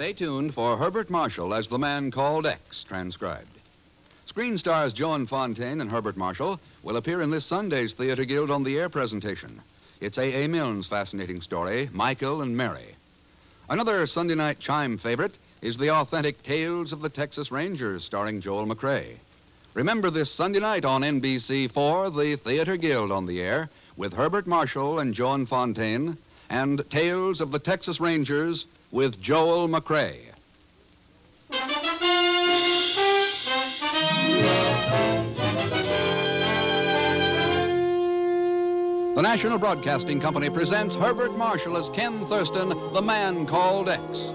Stay tuned for Herbert Marshall as the man called X, transcribed. Screen stars Joan Fontaine and Herbert Marshall will appear in this Sunday's Theater Guild on the Air presentation. It's A.A. Milne's fascinating story, Michael and Mary. Another Sunday night chime favorite is the authentic Tales of the Texas Rangers, starring Joel McCrea. Remember this Sunday night on NBC4, the Theater Guild on the Air, with Herbert Marshall and Joan Fontaine, and Tales of the Texas Rangers with Joel McCrea. The National Broadcasting Company presents Herbert Marshall as Ken Thurston, the man called X.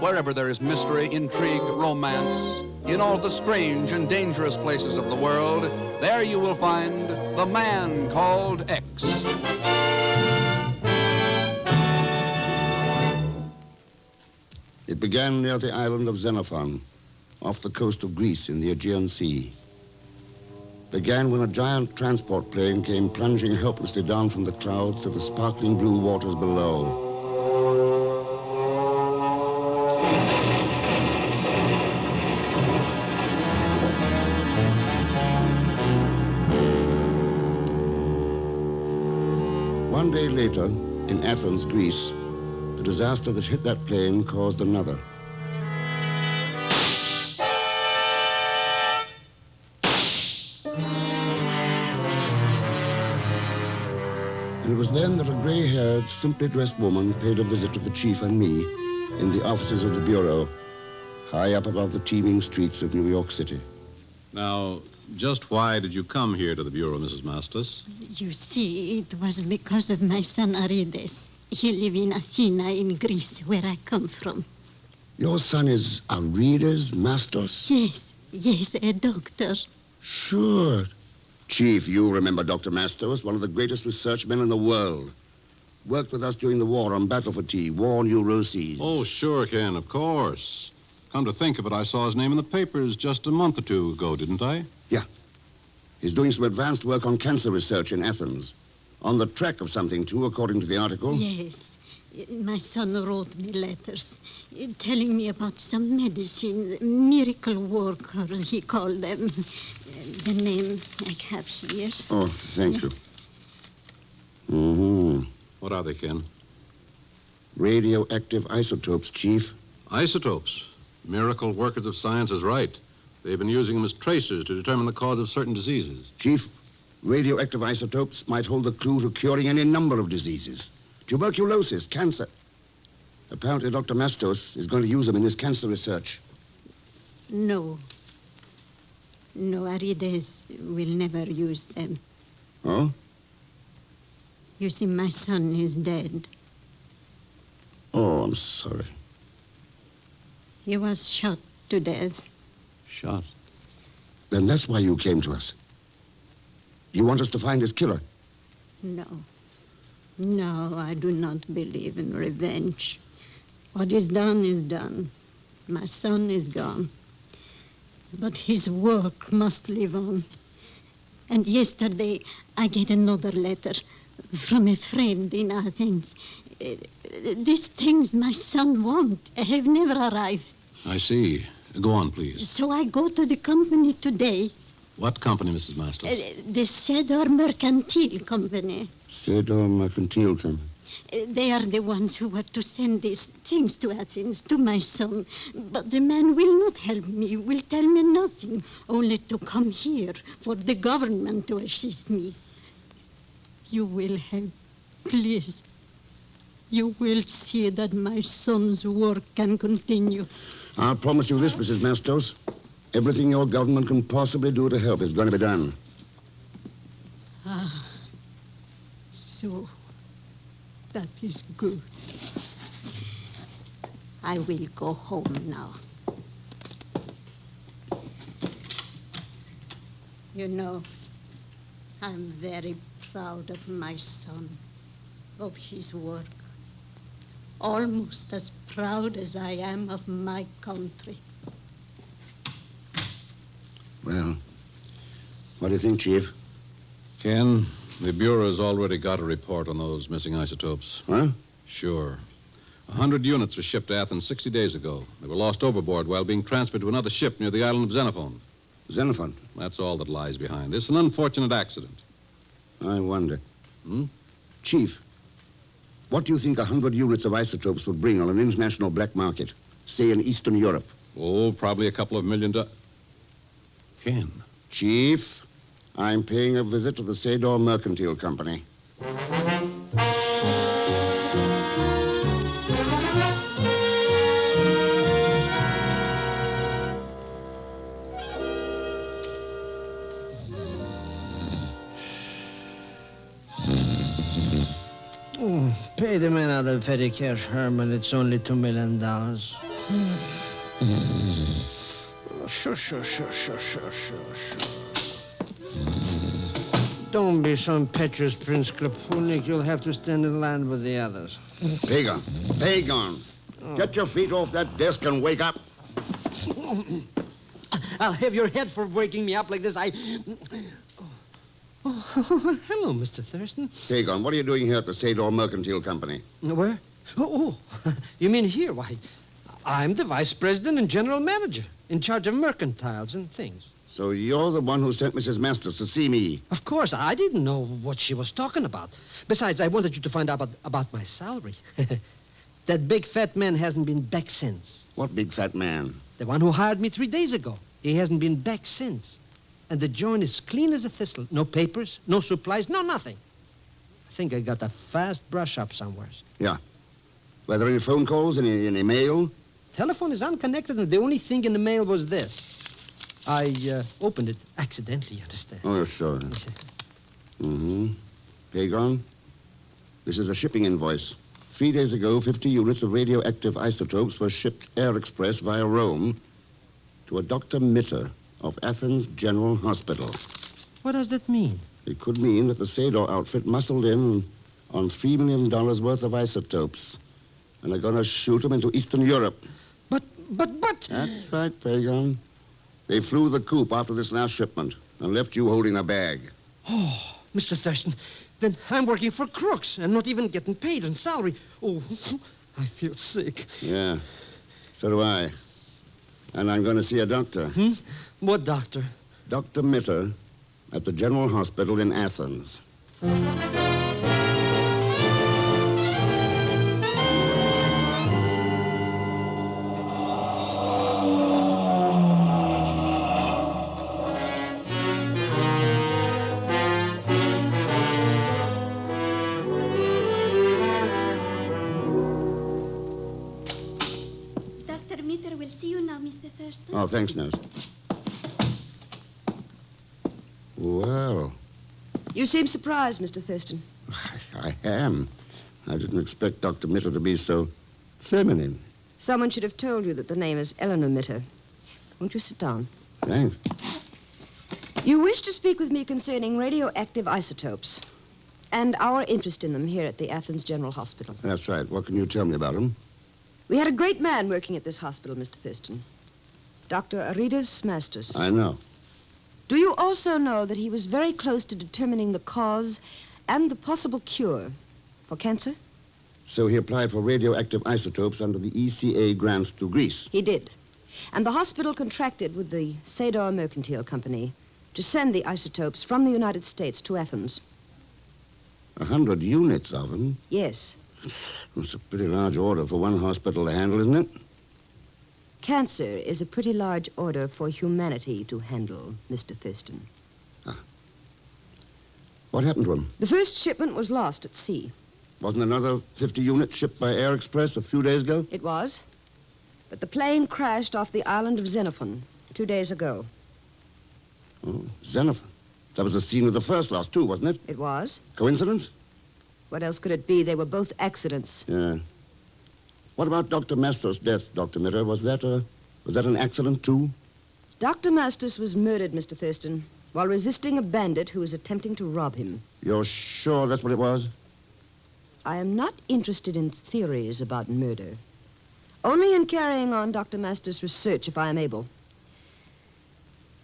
Wherever there is mystery, intrigue, romance, in all the strange and dangerous places of the world, there you will find the man called X. It began near the island of Xenephon, off the coast of Greece in the Aegean Sea. Began when a giant transport plane came plunging helplessly down from the clouds to the sparkling blue waters below. One day later, in Athens, Greece, the disaster that hit that plane caused another. And it was then that a gray-haired, simply dressed woman paid a visit to the chief and me in the offices of the Bureau, high up above the teeming streets of New York City. Now, just why did you come here to the Bureau, Mrs. Mastos? You see, it was because of my son Arides. He lives in Athena in Greece, where I come from. Your son is Arides Mastos? Yes, a doctor. Sure. Chief, you remember Dr. Mastos, one of the greatest research men in the world. Worked with us during the war on battle fatigue, war neuroses. Oh, sure, Ken, of course. Come to think of it, I saw his name in the papers just a month or two ago, didn't I? Yeah. He's doing some advanced work on cancer research in Athens. On the track of something, too, according to the article. Yes. My son wrote me letters telling me about some medicine, miracle workers, he called them. The name I have here. Oh, thank you. Mm-hmm. What are they, Ken? Radioactive isotopes, Chief. Isotopes. Miracle workers of science is right. They've been using them as tracers to determine the cause of certain diseases. Chief, radioactive isotopes might hold the clue to curing any number of diseases. Tuberculosis, cancer. Apparently, Dr. Mastos is going to use them in his cancer research. No, Arides will never use them. Oh? You see, my son is dead. Oh, I'm sorry. He was shot to death. Shot? Then that's why you came to us. You want us to find his killer? No, I do not believe in revenge. What is done is done. My son is gone. But his work must live on. And yesterday, I get another letter from a friend in Athens. These things my son wants have never arrived. I see. Go on, please. So I go to the company today. What company, Mrs. Mastos? The Cedar Mercantile Company. Cedar Mercantile Company. They are the ones who were to send these things to Athens, to my son. But the man will not help me, will tell me nothing, only to come here for the government to assist me. You will help, please. You will see that my son's work can continue. I'll promise you this, Mrs. Mastos. Everything your government can possibly do to help is going to be done. So that is good. I will go home now. You know, I'm very proud of my son, of his work. Almost as proud as I am of my country. Well, what do you think, Chief? Ken, the Bureau's already got a report on those missing isotopes. Huh? Sure. 100 units were shipped to Athens 60 days ago. They were lost overboard while being transferred to another ship near the island of Xenephon. Xenephon? That's all that lies behind this. An unfortunate accident. I wonder. Hmm? Chief, what do you think 100 units of isotopes would bring on an international black market, say in Eastern Europe? Oh, probably a couple of million dollars. Ken. Chief, I'm paying a visit to the Sador Mercantile Company. Pay the man out of petty cash, Herman. It's only $2 million. Sure. Don't be so impetuous, Prince Klepunik. You'll have to stand in line with the others. Pagan. Get your feet off that desk and wake up. I'll have your head for waking me up like this. Oh, hello, Mr. Thurston. Pagan, what are you doing here at the Sador Mercantile Company? Where? Oh, you mean here? Why, I'm the vice president and general manager in charge of mercantiles and things. So you're the one who sent Mrs. Masters to see me? Of course, I didn't know what she was talking about. Besides, I wanted you to find out about my salary. That big fat man hasn't been back since. What big fat man? The one who hired me 3 days ago. He hasn't been back since. And the joint is clean as a thistle. No papers, no supplies, no nothing. I think I got a fast brush up somewhere. Yeah. Were there any phone calls, any mail? Telephone is unconnected, and the only thing in the mail was this. I opened it accidentally, you understand? Oh, sure. Mm-hmm. Pagan, this is a shipping invoice. 3 days ago, 50 units of radioactive isotopes were shipped air express via Rome to a Dr. Mitter of Athens General Hospital. What does that mean? It could mean that the Sador outfit muscled in on $3 million worth of isotopes and are going to shoot them into Eastern Europe. But... That's right, Pagan. They flew the coop after this last shipment and left you holding a bag. Oh, Mr. Thurston, then I'm working for crooks and not even getting paid in salary. Oh, I feel sick. Yeah, so do I. And I'm going to see a doctor. What doctor? Dr. Mitter at the General Hospital in Athens. Dr. Mitter will see you now, Mr. Thurston. Oh, thanks, nurse. Well, You seem surprised, Mr. Thurston. I am. I didn't expect Dr. Mitter to be so feminine. Someone should have told you that the name is Eleanor Mitter. Won't you sit down? Thanks. You wish to speak with me concerning radioactive isotopes and our interest in them here at the Athens General Hospital. That's right. What can you tell me about him? We had a great man working at this hospital, Mr. Thurston. Dr. Aridus Mastus. I know. Do you also know that he was very close to determining the cause and the possible cure for cancer? So he applied for radioactive isotopes under the ECA grants to Greece. He did. And the hospital contracted with the Sador Mercantile Company to send the isotopes from the United States to Athens. 100 units of them? Yes. It's a pretty large order for one hospital to handle, isn't it? Cancer is a pretty large order for humanity to handle, Mr. Thurston. What happened to him? The first shipment was lost at sea. Wasn't another 50 units shipped by air express a few days ago? It was. But the plane crashed off the island of Xenephon 2 days ago. Oh, Xenephon. That was the scene of the first loss, too, wasn't it? It was. Coincidence? What else could it be? They were both accidents. Yeah. What about Dr. Mastos' death, Dr. Mitter? Was that an accident, too? Dr. Mastus was murdered, Mr. Thurston, while resisting a bandit who was attempting to rob him. You're sure that's what it was? I am not interested in theories about murder. Only in carrying on Dr. Mastus' research, if I am able.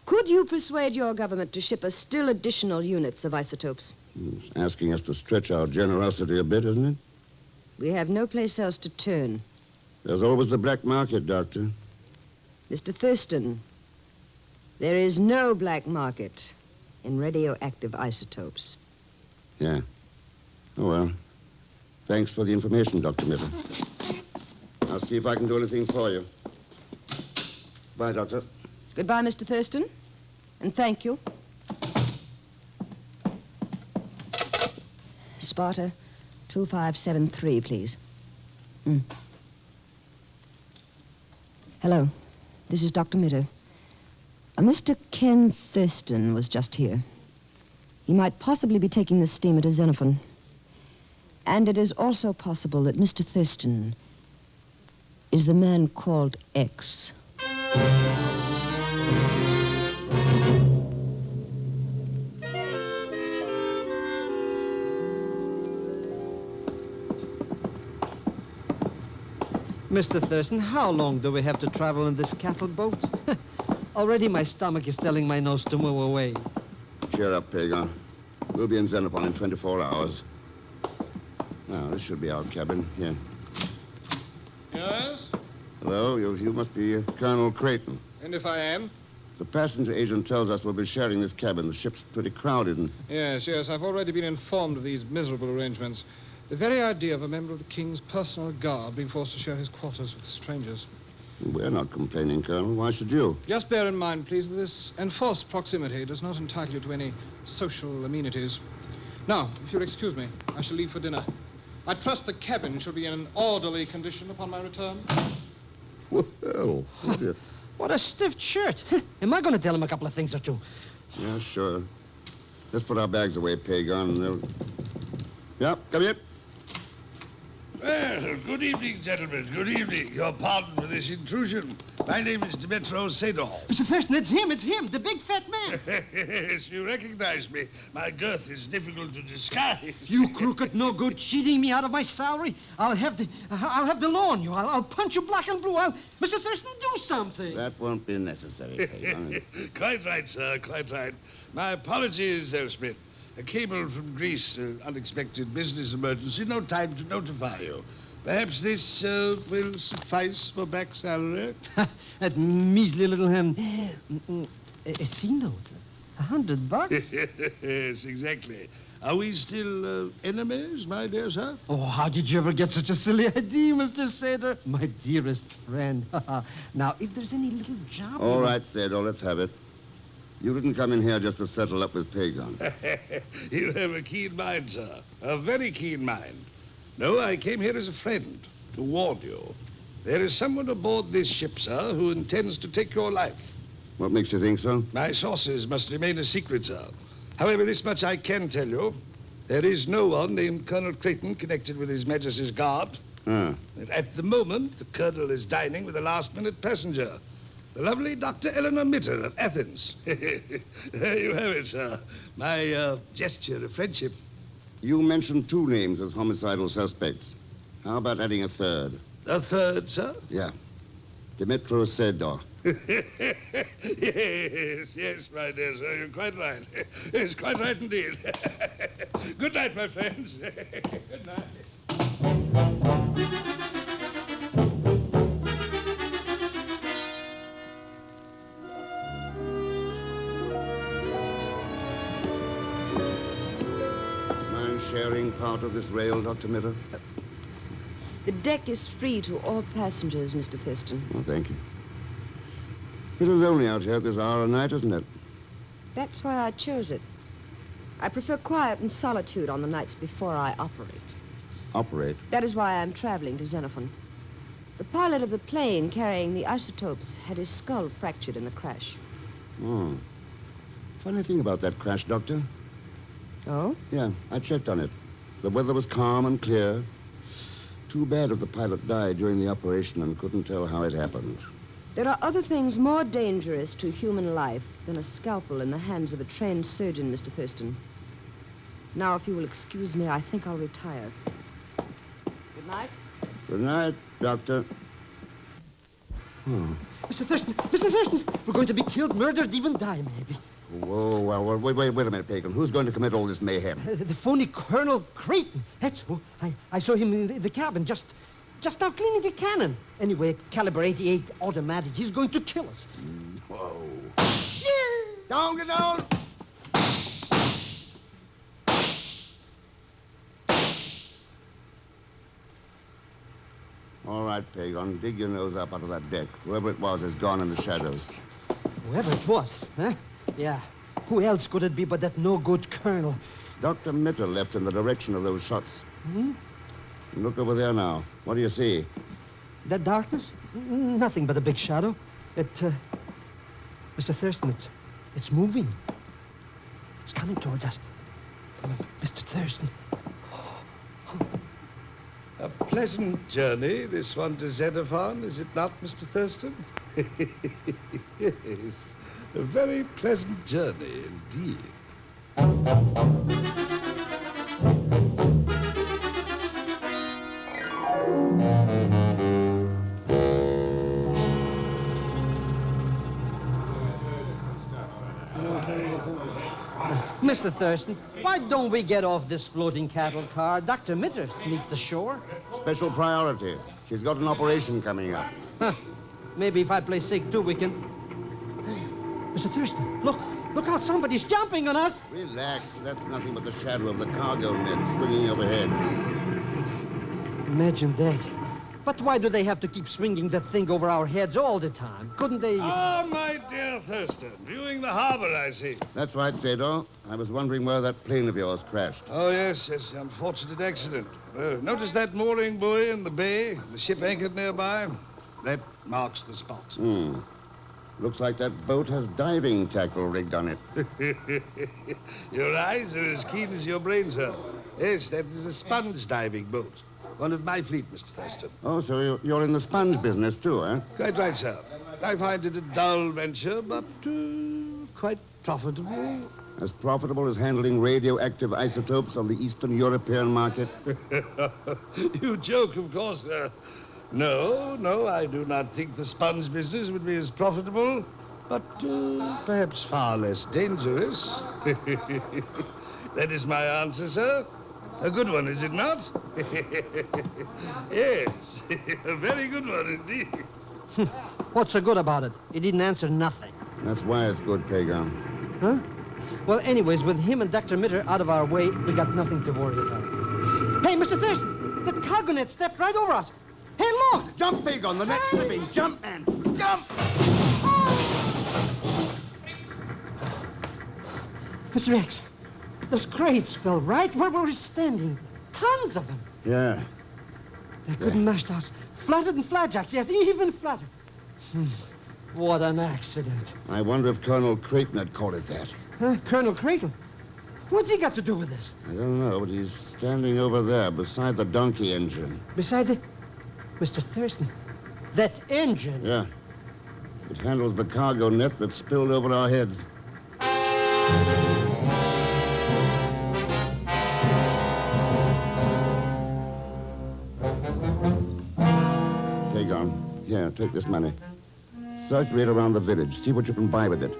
Could you persuade your government to ship us still additional units of isotopes? It's asking us to stretch our generosity a bit, isn't it? We have no place else to turn. There's always the black market, Doctor. Mr. Thurston, there is no black market in radioactive isotopes. Yeah. Oh, well. Thanks for the information, Dr. Miller. I'll see if I can do anything for you. Bye, Doctor. Goodbye, Mr. Thurston, and thank you. Sparta 2573, please. Hello, this is Dr. Mitter. Mr. Ken Thurston was just here. He might possibly be taking the steamer to Xenephon. And it is also possible that Mr. Thurston is the man called X. Mr. Thurston, how long do we have to travel in this cattle boat? Already my stomach is telling my nose to move away. Cheer up, Pagan. We'll be in Xenephon in 24 hours. Now, this should be our cabin. Here. Yes? Hello, you must be Colonel Creighton. And if I am? The passenger agent tells us we'll be sharing this cabin. The ship's pretty crowded and... Yes, I've already been informed of these miserable arrangements. The very idea of a member of the King's personal guard being forced to share his quarters with strangers. We're not complaining, Colonel. Why should you? Just bear in mind, please, that this enforced proximity does not entitle you to any social amenities. Now, if you'll excuse me, I shall leave for dinner. I trust the cabin shall be in an orderly condition upon my return. Well, What a stiff shirt. Am I going to tell him a couple of things or two? yeah, sure. Let's put our bags away, Pagan. Yep, come in. Well, good evening, gentlemen. Good evening. Your pardon for this intrusion. My name is Dmitro Sedov. Mr. Thurston, it's him, the big fat man. Yes, you recognize me. My girth is difficult to disguise. You crooked, no good, cheating me out of my salary. I'll have the law on you. I'll punch you black and blue. Mr. Thurston, do something. That won't be necessary, Pagan. Quite right, sir. Quite right. My apologies, Elsmith. A cable from Greece, unexpected business emergency, no time to notify you. Perhaps this will suffice for back salary? That measly little a C-note. $100? Yes, exactly. Are we still enemies, my dear sir? Oh, how did you ever get such a silly idea, Mr. Sater? My dearest friend. Now, if there's any little job... All right, Sado, let's have it. You didn't come in here just to settle up with Pagan. You have a keen mind, sir. A very keen mind. No, I came here as a friend to warn you. There is someone aboard this ship, sir, who intends to take your life. What makes you think so? My sources must remain a secret, sir. However, this much I can tell you. There is no one named Colonel Creighton connected with His Majesty's Guard. Ah. At the moment, the Colonel is dining with a last-minute passenger. The lovely Dr. Eleanor Mitter of Athens. There you have it, sir. My gesture of friendship. You mentioned two names as homicidal suspects. How about adding a third? A third, sir? Yeah. Dmitro Sedor. Yes, my dear sir. You're quite right. Yes, quite right indeed. Good night, my friends. Good night. Sharing part of this rail, Dr. Mitter? The deck is free to all passengers, Mr. Thurston. Oh, thank you. Little lonely out here at this hour of night, isn't it? That's why I chose it. I prefer quiet and solitude on the nights before I operate. Operate? That is why I'm traveling to Xenephon. The pilot of the plane carrying the isotopes had his skull fractured in the crash. Oh. Funny thing about that crash, Doctor. Oh? Yeah, I checked on it. The weather was calm and clear. Too bad if the pilot died during the operation and couldn't tell how it happened. There are other things more dangerous to human life than a scalpel in the hands of a trained surgeon, Mr. Thurston. Now, if you will excuse me, I think I'll retire. Good night. Good night, Doctor. Mr. Thurston! We're going to be killed, murdered, even die, maybe. Whoa, well, wait a minute, Pagan. Who's going to commit all this mayhem? The phony Colonel Creighton. That's who. I saw him in the cabin just now cleaning a cannon. Anyway, caliber 88 automatic. He's going to kill us. Whoa. Down, get down! All right, Pagan, dig your nose up out of that deck. Whoever it was is gone in the shadows. Whoever it was, huh? Yeah. Who else could it be but that no-good colonel? Dr. Mitter left in the direction of those shots. Hmm? Look over there now. What do you see? That darkness? Nothing but a big shadow. Mr. Thurston, it's moving. It's coming towards us. Mr. Thurston. A pleasant journey, this one to Xenephon, is it not, Mr. Thurston? Yes, a very pleasant journey indeed. Mr. Thurston, why don't we get off this floating cattle car? Dr. Mitter sneaked ashore. Special priority. She's got an operation coming up. Huh. Maybe if I play sick, too, we can... Mr. Thurston, look out. Somebody's jumping on us. Relax. That's nothing but the shadow of the cargo net swinging overhead. Imagine that. But why do they have to keep swinging that thing over our heads all the time? Couldn't they... Ah, my dear Thurston, viewing the harbor, I see. That's right, Sador. I was wondering where that plane of yours crashed. Oh, yes, unfortunate accident. Notice that mooring buoy in the bay, the ship anchored nearby? That marks the spot. Looks like that boat has diving tackle rigged on it. Your eyes are as keen as your brain, sir. Yes, that is a sponge diving boat. One of my fleet, Mr. Thurston. Oh, so you're in the sponge business, too, eh? Quite right, sir. I find it a dull venture, but quite profitable. As profitable as handling radioactive isotopes on the Eastern European market? You joke, of course, sir. No, I do not think the sponge business would be as profitable, but perhaps far less dangerous. That is my answer, sir. A good one, is it not? Yes, a very good one indeed. What's so good about it? He didn't answer nothing. That's why it's good, Pagan. Huh? Well, anyways, with him and Dr. Mitter out of our way, we got nothing to worry about. Hey, Mr. Thurston, the cargo net stepped right over us. Hey, look! Jump, Pagan, the net's slipping. Jump, man. Jump! Mr. X, those crates fell right where we were standing. Tons of them. Yeah. They couldn't mash us. Flattered and flatjacks, yes, even flatter. What an accident. I wonder if Colonel Creighton had called it that. Huh? Colonel Creighton? What's he got to do with this? I don't know, but he's standing over there beside the donkey engine. Beside the... Mr. Thurston, that engine? Yeah. It handles the cargo net that spilled over our heads. Pagan, here, take this money. Circulate around the village. See what you can buy with it.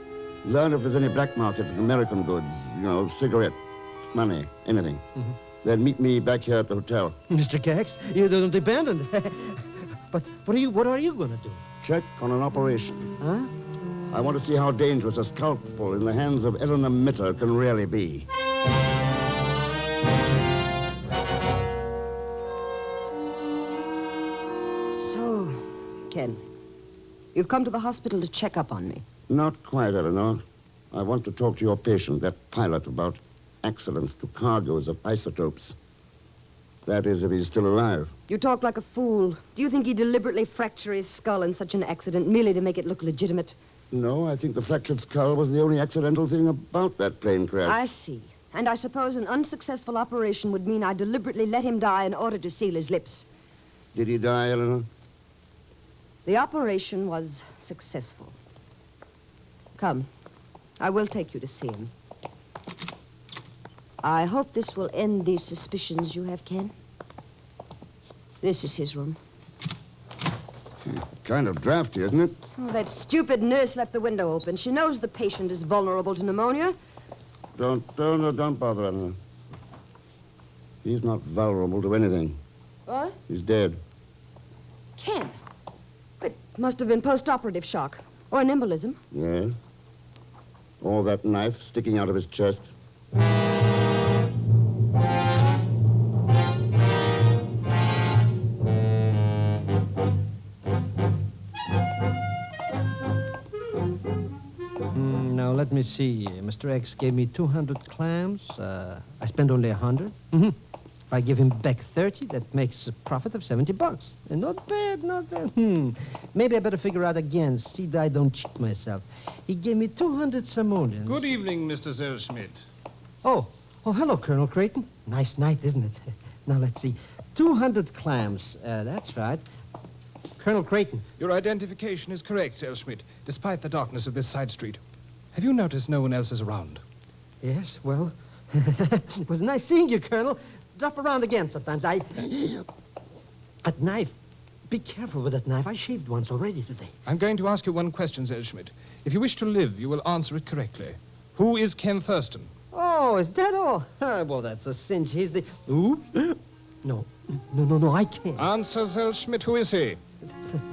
Learn if there's any black market for American goods. You know, cigarette, money, anything. Mm-hmm. Then meet me back here at the hotel. Mr. Cax, you don't abandon. But what are you going to do? Check on an operation. Huh? I want to see how dangerous a scalpel in the hands of Eleanor Mitter can really be. So, Ken, you've come to the hospital to check up on me. Not quite, Eleanor. I want to talk to your patient, that pilot, about accidents to cargoes of isotopes. That is, if he's still alive. You talk like a fool. Do you think he deliberately fractured his skull in such an accident merely to make it look legitimate? No, I think the fractured skull was the only accidental thing about that plane crash. I see. And I suppose an unsuccessful operation would mean I deliberately let him die in order to seal his lips. Did he die, Eleanor? The operation was successful. Come. I will take you to see him. I hope this will end these suspicions you have, Ken. This is his room. Come kind of drafty, isn't it? Oh, that stupid nurse left the window open. She knows the patient is vulnerable to pneumonia. Don't bother him. He's not vulnerable to anything. What? He's dead. Ken. It must have been post-operative shock. Or an embolism. Yes. Or that knife sticking out of his chest. Now, let me see. Mr. X gave me 200 clams. I spent only 100. Mm-hmm. If I give him back 30, that makes a profit of $70. And not bad, not bad. Maybe I better figure out again. See that I don't cheat myself. He gave me 200 simoleons. Good evening, Mr. Zellschmidt. Oh, hello, Colonel Creighton. Nice night, isn't it? Now, let's see. 200 clams. That's right. Colonel Creighton. Your identification is correct, Zellschmidt, despite the darkness of this side street. Have you noticed no one else is around? Yes, well, it was nice seeing you, Colonel. Drop around again sometimes. That knife. Be careful with that knife. I shaved once already today. I'm going to ask you one question, Zellschmidt. If you wish to live, you will answer it correctly. Who is Ken Thurston? Oh, is that all? Well, that's a cinch. He's the... Ooh. No, I can't. Answer, Zellschmidt. Who is he?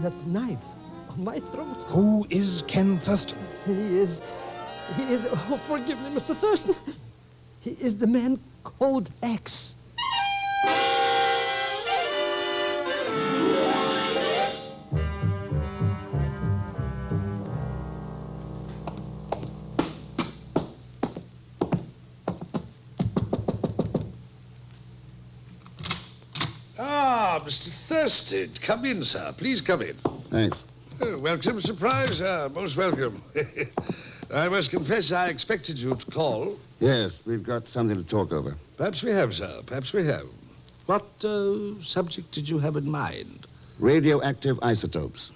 That knife on my throat. Who is Ken Thurston? He is... Oh, forgive me, Mr. Thurston. He is the man called X. Ah, Mr. Thurston. Come in, sir. Please come in. Thanks. Oh, welcome. Surprise, sir. Most welcome. I must confess I expected you to call. Yes, we've got something to talk over. Perhaps we have, sir. Perhaps we have. What subject did you have in mind? Radioactive isotopes.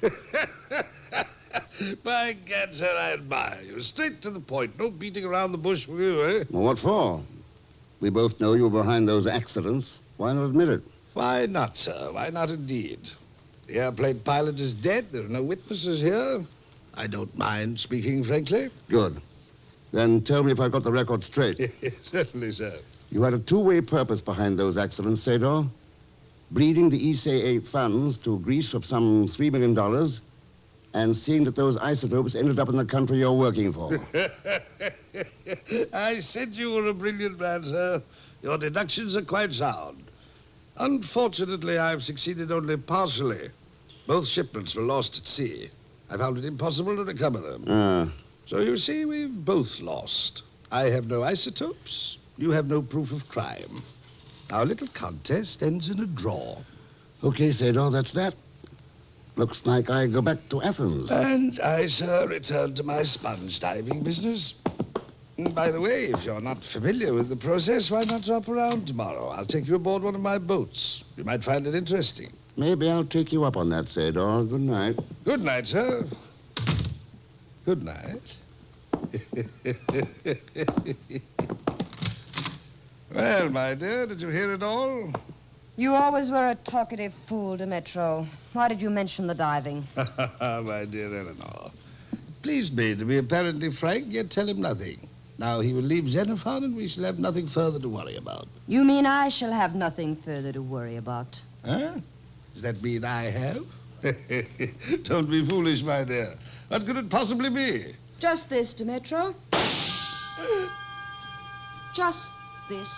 By gad, sir, I admire you. Straight to the point. No beating around the bush for you, eh? Well, what for? We both know you were behind those accidents. Why not admit it? Why not, sir? Why not indeed? The airplane pilot is dead. There are no witnesses here. I don't mind speaking frankly. Good. Then tell me if I've got the record straight. Certainly, sir. You had a two-way purpose behind those accidents, Sador. Bleeding the ECA funds to Greece of some $3 million and seeing that those isotopes ended up in the country you're working for. I said you were a brilliant man, sir. Your deductions are quite sound. Unfortunately, I've succeeded only partially. Both shipments were lost at sea. I found it impossible to recover them. So you see, we've both lost. I have no isotopes. You have no proof of crime. Our little contest ends in a draw. Okay, Sador, that's that. Looks like I go back to Athens. And I, sir, return to my sponge diving business. By the way, if you're not familiar with the process, why not drop around tomorrow? I'll take you aboard one of my boats. You might find it interesting. Maybe I'll take you up on that, Sador. Good night. Good night, sir. Good night. Well, my dear, did you hear it all? You always were a talkative fool, Demetro. Why did you mention the diving? My dear Eleanor. It pleased me to be apparently frank, yet tell him nothing. Now he will leave Xenephon, and we shall have nothing further to worry about. You mean I shall have nothing further to worry about? Huh? Does that mean I have? Don't be foolish, my dear. What could it possibly be? Just this, Demetro. Just this.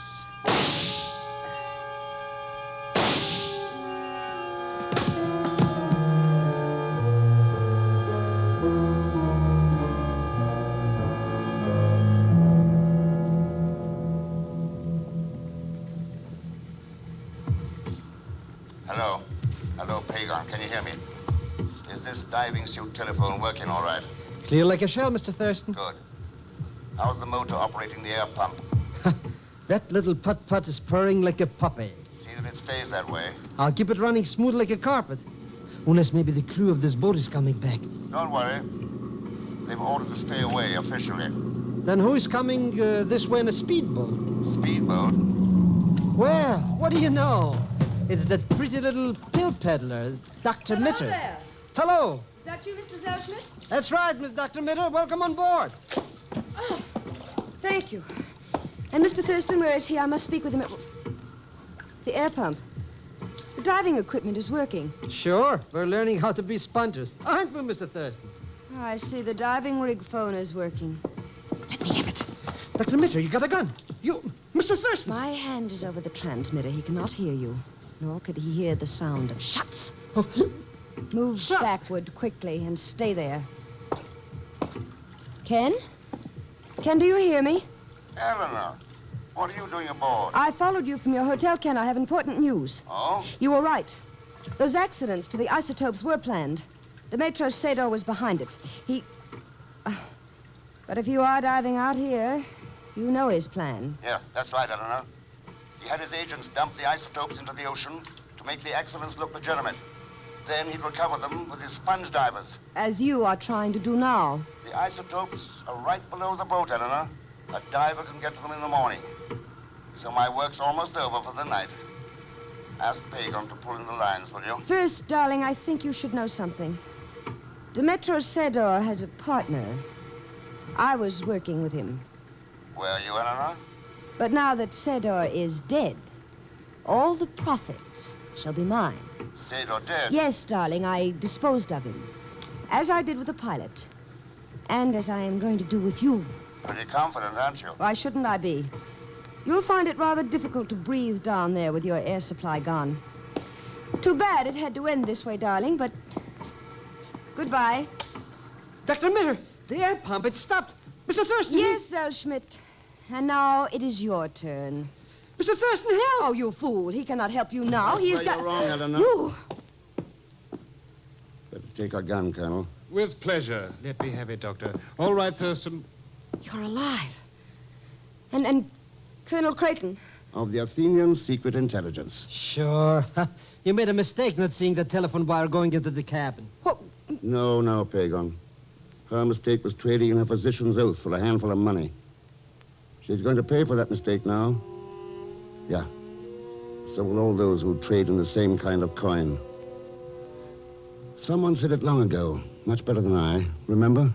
Hello, Pagon. Can you hear me? Is this diving suit telephone working all right? Clear like a shell, Mr. Thurston. Good. How's the motor operating the air pump? That little putt-putt is purring like a puppy. See that it stays that way. I'll keep it running smooth like a carpet. Unless maybe the crew of this boat is coming back. Don't worry. They've ordered to stay away officially. Then who's coming this way in a speedboat? Speedboat? Well, what do you know? It's that pretty little pill peddler, Dr. Hello Mitter. there. Hello. Is that you, Mr. Zellschmidt? That's right, Miss Dr. Mitter. Welcome on board. Oh, thank you. And Mr. Thurston, where is he? I must speak with him at... The air pump. The diving equipment is working. Sure. We're learning how to be spongers. Aren't we, Mr. Thurston? Oh, I see. The diving rig phone is working. Let me have it. Dr. Mitter, you got a gun. You... Mr. Thurston. My hand is over the transmitter. He cannot hear you, nor could he hear the sound of shots. Oh. Move Shots. backward quickly and stay there. Ken? Ken, do you hear me? Eleanor, what are you doing aboard? I followed you from your hotel, Ken. I have important news. Oh? You were right. Those accidents to the isotopes were planned. Demetrio Sador was behind it. He... But if you are diving out here, you know his plan. Yeah, that's right, Eleanor. He had his agents dump the isotopes into the ocean to make the accidents look legitimate. Then he'd recover them with his sponge divers. As you are trying to do now. The isotopes are right below the boat, Eleanor. A diver can get to them in the morning. So my work's almost over for the night. Ask Pagon to pull in the lines, will you? First, darling, I think you should know something. Demetrio Sador has a partner. I was working with him. Were you, Eleanor? But now that Sador is dead, all the profits shall be mine. Sador dead? Yes, darling, I disposed of him. As I did with the pilot. And as I am going to do with you. Pretty confident, aren't you? Why shouldn't I be? You'll find it rather difficult to breathe down there with your air supply gone. Too bad it had to end this way, darling, but... Goodbye. Dr. Mitter, the air pump, it stopped. Mr. Thurston. Yes, Zellschmidt. And now it is your turn. Mr. Thurston, help! Oh, you fool. He cannot help you now. He Where is... you're wrong, Eleanor. You... Better take our gun, Colonel. With pleasure. Let me have it, Doctor. All right, Thurston. You're alive. And Colonel Creighton. Of the Athenian Secret Intelligence. Sure. You made a mistake not seeing the telephone wire going into the cabin. What? No, Pagon. Her mistake was trading in her physician's oath for a handful of money. She's going to pay for that mistake now. Yeah. So will all those who trade in the same kind of coin. Someone said it long ago, much better than I. Remember?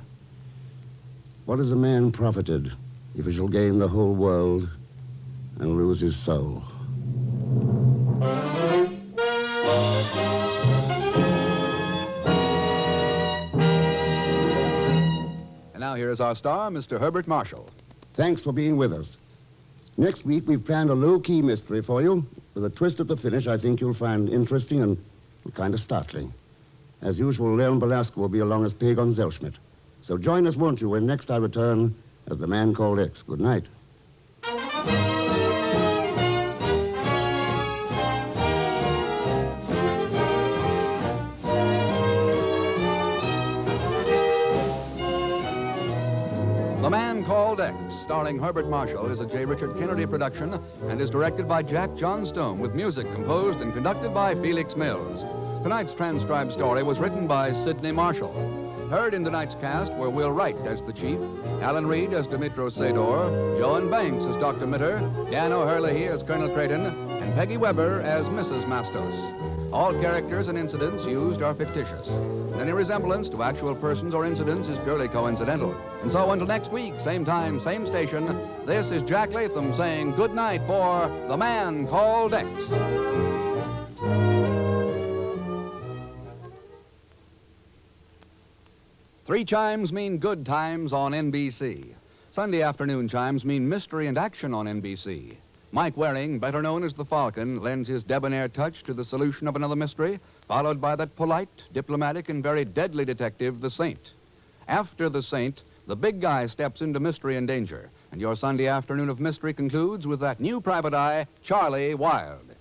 What is a man profited if he shall gain the whole world and lose his soul? And now here is our star, Mr. Herbert Marshall. Thanks for being with us. Next week, we've planned a low-key mystery for you. With a twist at the finish I think you'll find interesting and kind of startling. As usual, Leon Belasco will be along as Pagon Zellschmidt. So join us, won't you, when next I return as the man called X. Good night. The Man Called X, starring Herbert Marshall, is a J. Richard Kennedy production and is directed by Jack Johnstone, with music composed and conducted by Felix Mills. Tonight's transcribed story was written by Sidney Marshall. Heard in tonight's cast were Will Wright as the chief, Alan Reed as Demetrio Sador, Joan Banks as Dr. Mitter, Dan O'Hurley as Colonel Creighton, and Peggy Weber as Mrs. Mastos. All characters and incidents used are fictitious. Any resemblance to actual persons or incidents is purely coincidental. And so until next week, same time, same station, this is Jack Latham saying good night for The Man Called X. 3 chimes mean good times on NBC. Sunday afternoon chimes mean mystery and action on NBC. Mike Waring, better known as the Falcon, lends his debonair touch to the solution of another mystery, followed by that polite, diplomatic, and very deadly detective, the Saint. After the Saint, the big guy steps into mystery and danger, and your Sunday afternoon of mystery concludes with that new private eye, Charlie Wilde.